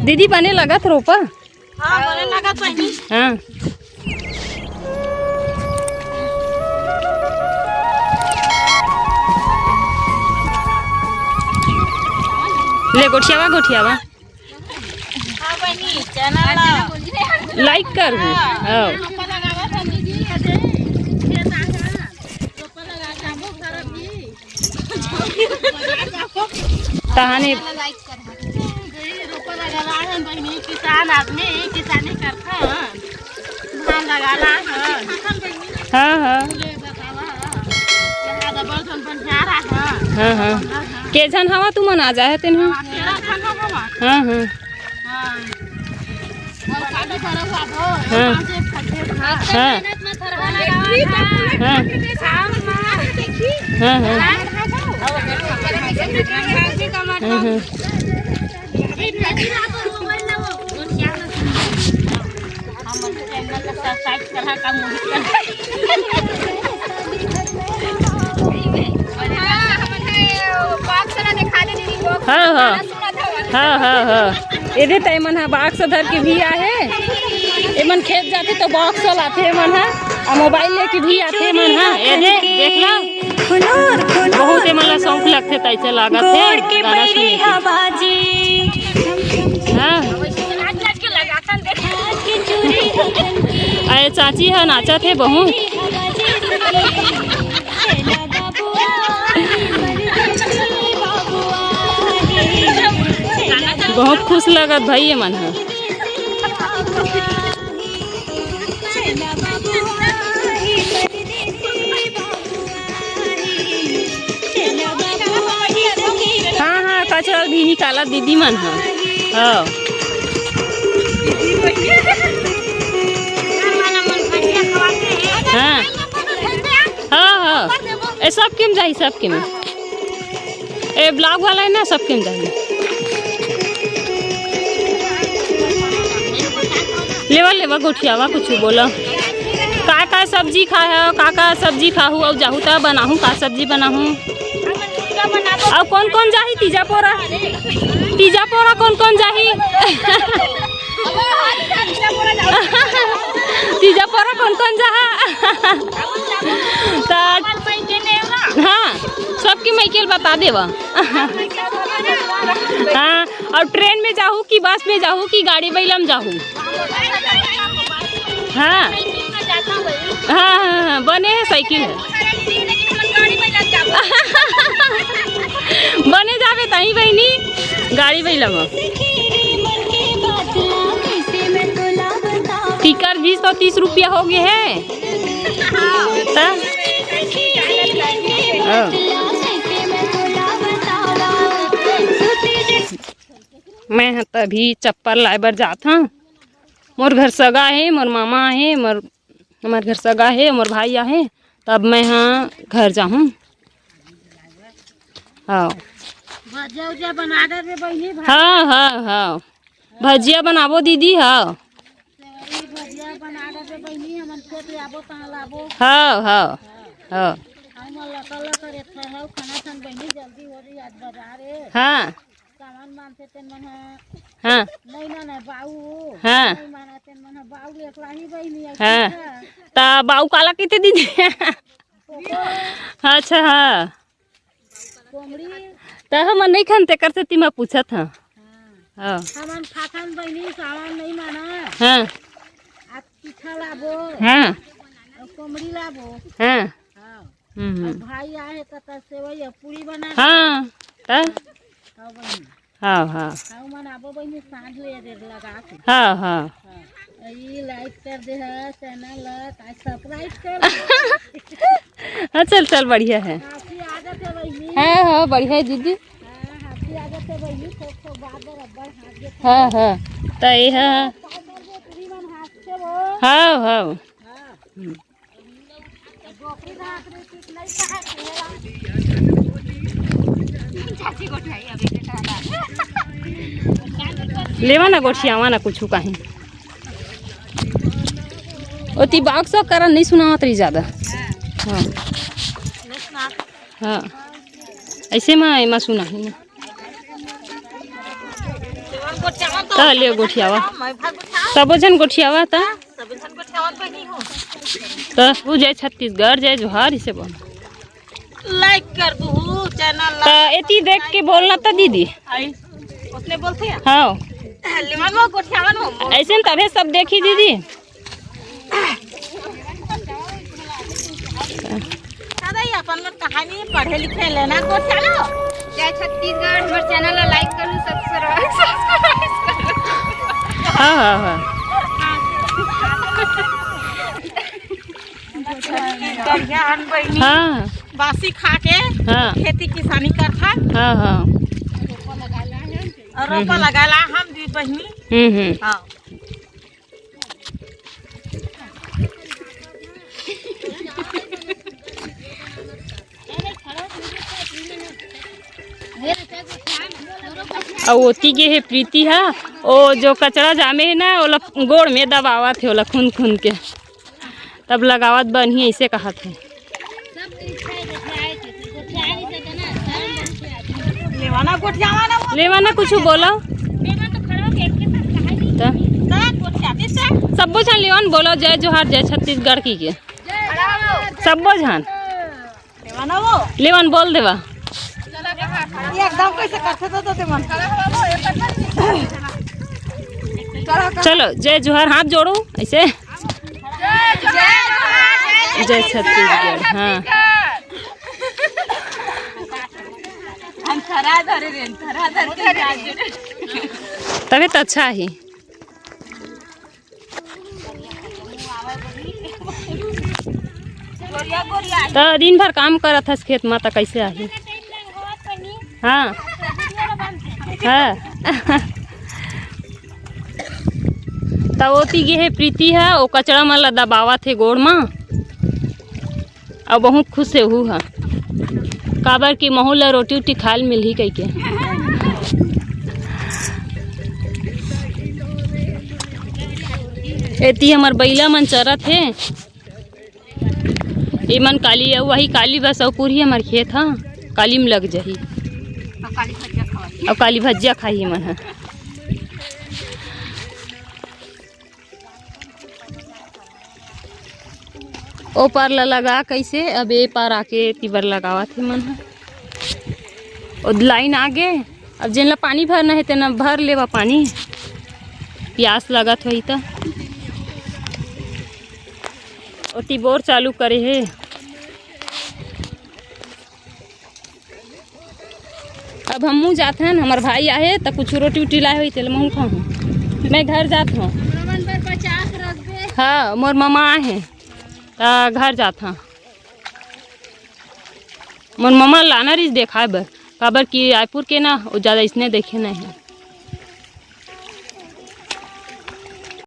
दीदी बने लगत रोपा। हाँ बने लगत बहिनी। हाँ ले गोठियावा गोठियावा हाँ बहिनी चैनल लाइक कर दो। हाँ तहाने किसान आदमी किसानी करता धान लगाला हाँ हाँ हाँ हाँ के जन हवा तू मन आ जाए तेन। हाँ हाँ हाँ हाँ हाँ हाँ हाँ हाँ ये टाइम मन है बॉक्स धर के भी आए ये मन खेत जाते तो बॉक्स लाते मन है और मोबाइल लेके भी आते मन है। ये देख ला बहुत मन शौक लगते तैसे लागत है गाना सुने हाँ अरे चाची है नाचत है बहुत बहुत खुश लगत भाई ये मन है। हाँ हाँ कचरा भी निकाला दीदी मन है। हाँ हाँ हाँ हाँ ए सब केम जाही सब केम ए ब्लॉग वाला है ना सब केम जाही लेवा लेवा गोठियावा कुछ बोला का सब्जी खा है का सब्जी खाहू और जाहू तो बनाहू का सब्जी बनाहू और कौन कौन जाही तीजा पोरा कौन कौन जाही तीजा पोरा कौन कौन जा हाँ सबकी माइकेल बता देवा। हाँ और ट्रेन में जाहू कि बस में जाहू कि गाड़ी बैलम जाहू। हाँ हाँ हाँ बने है साइकिल है बने जावे तही बहनी गाड़ी बैलम टिकट 20-30 रुपया हो गए है। मैं तभी चप्पल लाए बर जाता हूँ। मोर घर सगा है मोर मामा है हमार घर सगा है मोर भाई आहे तब मैं हाँ घर जाऊँ। हाँ भजिया बना दे बहिनी। हाँ हाँ हाँ भजिया बनाबो दीदी। हाँ भजिया बना दे बहिनी हमन खेत आबो तहां लाबो। हाँ हाँ हाँ हमन लकल करे थे है खाना सन बहिनी जल्दी हो रही आज बाजार है। हाँ सामान मानते तेन मन हाँ नहीं ना बाऊ हाँ नहीं माना तेन मन बाऊ एकला ही बहिनी। हाँ ता बाऊ काला किते दीदी अच्छा हाँ कोमड़ी ता हम नहीं खानते करते ती मैं पूछा था। हाँ हमन खाथन बहिनी सामान नहीं माना। हाँ आज पीठा लाबो। हाँ कोमड़ी लाबो। हाँ हाँ भाई आए तो सेवई पूरी बना। हाँ ता हाँ बहिनी हाँ हाँ हाँ मन आबो बहिनी सांझ ले दे लगा के। हाँ हाँ ये लाइक कर दे है चैनल सब्सक्राइब कर। हाँ चल चल बढ़िया है। हाथी आदत है बहिनी। हाँ हाँ बढ़िया है दीदी। हाँ हाथी आदत है बहिनी तो बाद रबर हाथ दे। हाँ हाँ तो ये है पूरी मन हाथ से वो। हाँ हाँ गोपरी हाथ रे ठीक नहीं कहा चाची गोठियाई अभी के खाना लेवा ना गोठियावा ना कुछ कहीं ओती बाग सब करन नहीं सुनावत रही ज्यादा। हाँ हाँ ऐसे में सुना है ना तो ले गोठियावा सब जन गोठियावा था तो तू जय छत्तीसगढ़ जय जोहार इसे बोल लाइक कर दू चैनल तो एती देख के बोलना तो दीदी उसने बोलते हैं हाँ लेमन वो गोठियावन हो ऐसे तबे सब देखी दीदी दादा ये अपन लोग कहानी पढ़े लिखे लेना गोठियालो जय छत्तीसगढ़ हमारे चैनल ला लाइक करू सब्सक्राइब हाँ हाँ हाँ हाँ बासी खा के हाँ खेती किसानी करता हाँ हाँ और रोपा लगाला हम दी बहनी हाँ और ओती के है प्रीति है ओ जो कचरा जामे है ना ओला गोड़ में दबावत है ओला खून खून के तब लगावत बनी ऐसे कहा थे लेवाना गोठियावाना वो लेवाना कुछ बोलो सब जन लेवन बोलो जय जोहार जय छत्तीसगढ़ की के सब जन लेवाना वो लेवन बोल देवा एकदम कैसे करते तो ते मन चलो जय जोहार हाथ जोड़ो ऐसे जय छत्तीसगढ़ हाँ तभी तो अच्छा ही तो दिन भर काम करत हस खेत में तो कैसे आही हाँ हाँ तो ओती गे है प्रीति है वो कचरा मन ला दबावत है गोड़ में और बहुत खुश है हु है काबर की महू ला रोटी उटी खाल मिलही कह के एती हमार बैला मन चरत है ये मन काली वही काली बस और पूरी हमार खेत हाँ काली में लग जाही और काली भजिया खाई मन है ओ पार ला लगा कैसे अब ए पार आके तिबर लगावा थे मन है और लाइन आगे अब जिन ला पानी भरना है तेना भर लेवा पानी प्यास लगत होई तो ओती बोर चालू करे है अब हमू जाते हैं हमार भाई आए तो कुछ रोटी उटी लाए हुई तेल महू खाऊँ मैं घर जात हूँ हाँ मोर मामा आए हैं तो घर जात हाँ मोर मामा लाना रिस देखा बर काबर कि रायपुर के ना वो ज़्यादा इसने देखे नहीं है